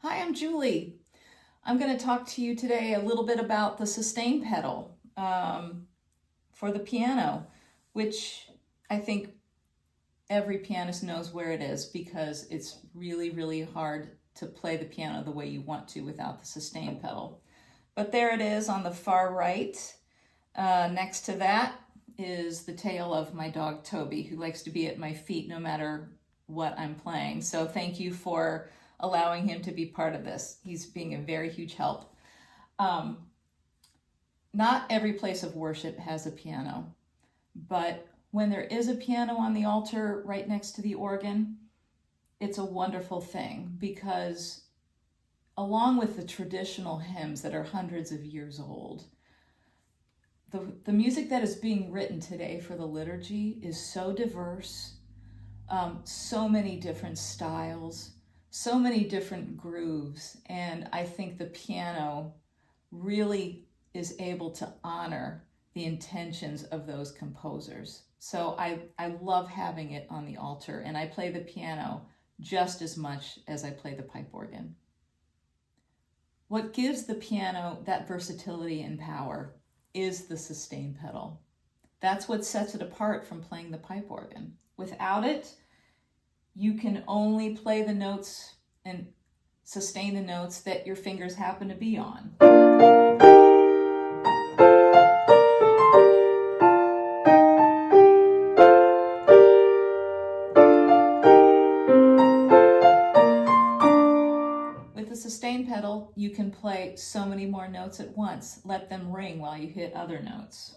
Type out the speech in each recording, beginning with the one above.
Hi, I'm Julie. I'm going to talk to you today a little bit about the sustain pedal for the piano, which I think every pianist knows where it is because it's really, really hard to play the piano the way you want to without the sustain pedal. But there it is on the far right. Next to that is the tail of my dog Toby, who likes to be at my feet no matter what I'm playing. So thank you for allowing him to be part of this. He's being a very huge help. Not every place of worship has a piano, but when there is a piano on the altar right next to the organ, it's a wonderful thing because along with the traditional hymns that are hundreds of years old, the music that is being written today for the liturgy is so diverse, so many different styles, so many different grooves, and I think the piano really is able to honor the intentions of those composers. So I love having it on the altar, and I play the piano just as much as I play the pipe organ. What gives the piano that versatility and power is the sustain pedal. That's what sets it apart from playing the pipe organ. Without it, you can only play the notes and sustain the notes that your fingers happen to be on. With the sustain pedal, you can play so many more notes at once. Let them ring while you hit other notes.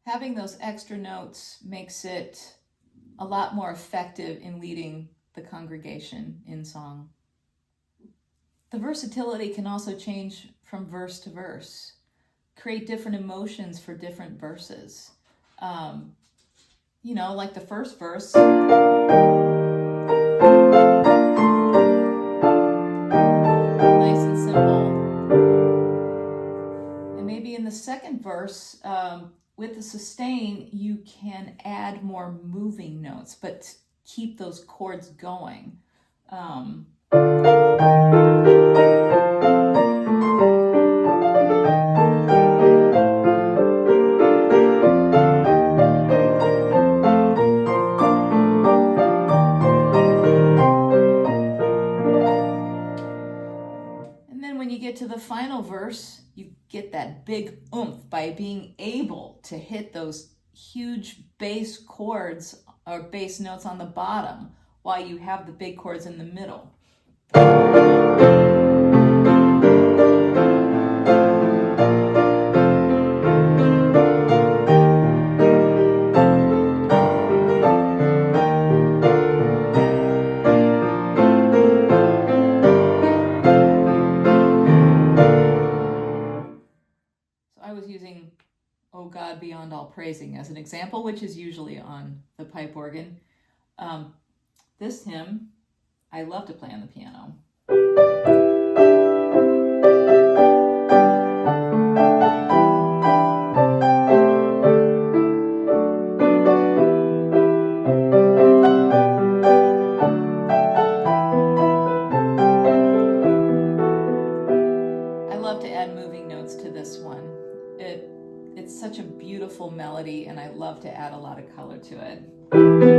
Having those extra notes makes it a lot more effective in leading the congregation in song. The versatility can also change from verse to verse, create different emotions for different verses. Like the first verse, nice and simple. And maybe in the second verse, with the sustain, you can add more moving notes, but keep those chords going. And then when you get to the final verse, you get that big oomph by being able to hit those huge bass chords or bass notes on the bottom while you have the big chords in the middle. I was using "O God Beyond All Praising" as an example, which is usually on the pipe organ. This hymn, I love to play on the piano. I love to add moving notes to this one. It's such a beautiful melody, and I love to add a lot of color to it. And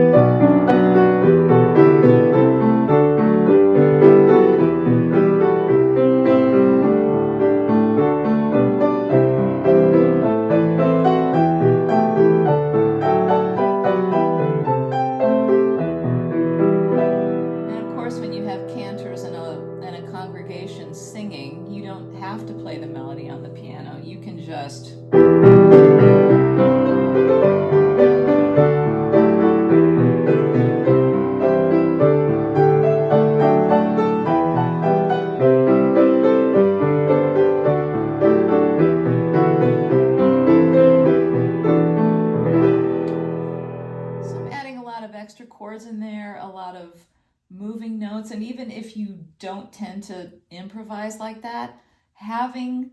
of course, when you have cantors and a congregation singing, you don't have to play the melody on the piano. You can just chords in there, a lot of moving notes. And even if you don't tend to improvise like that, having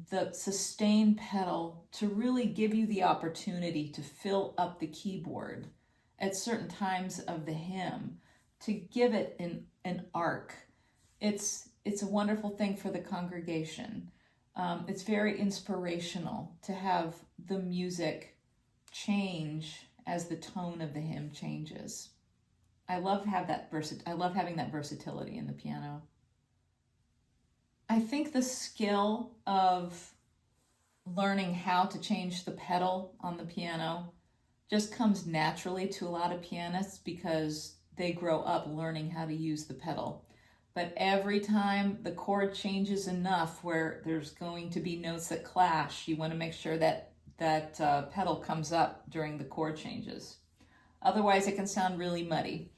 the sustain pedal to really give you the opportunity to fill up the keyboard at certain times of the hymn, to give it an arc. It's a wonderful thing for the congregation. It's very inspirational to have the music change as the tone of the hymn changes. I love having that versatility in the piano. I think the skill of learning how to change the pedal on the piano just comes naturally to a lot of pianists because they grow up learning how to use the pedal. But every time the chord changes enough where there's going to be notes that clash, you want to make sure that pedal comes up during the chord changes. Otherwise, it can sound really muddy.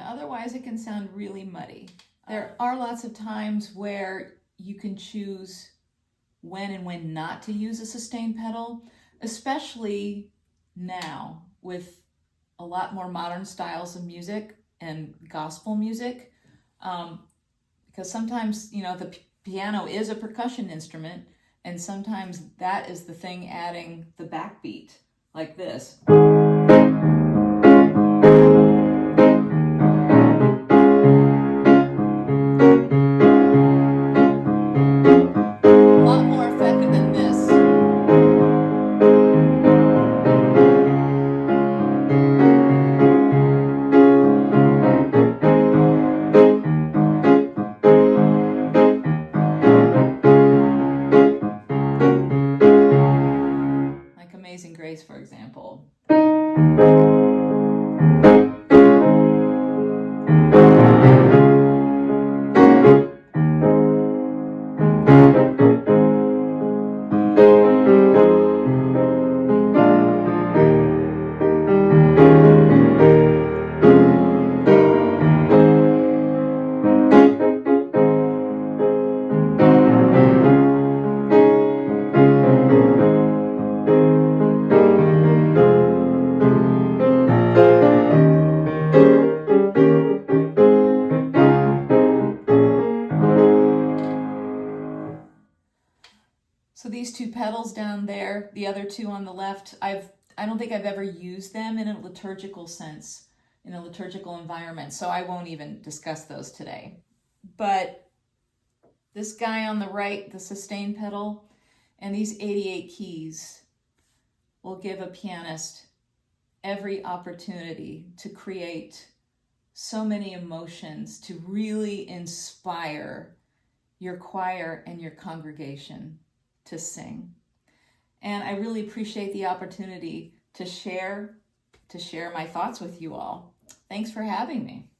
Otherwise, it can sound really muddy. There are lots of times where you can choose when and when not to use a sustain pedal, especially now with a lot more modern styles of music and gospel music, because sometimes, the piano is a percussion instrument, and sometimes that is the thing adding the backbeat, like this. Amazing Grace, for example. So these two pedals down there, the other two on the left, I don't think I've ever used them in a liturgical sense, in a liturgical environment, so I won't even discuss those today. But this guy on the right, the sustain pedal, and these 88 keys will give a pianist every opportunity to create so many emotions, to really inspire your choir and your congregation to sing. And I really appreciate the opportunity to share my thoughts with you all. Thanks for having me.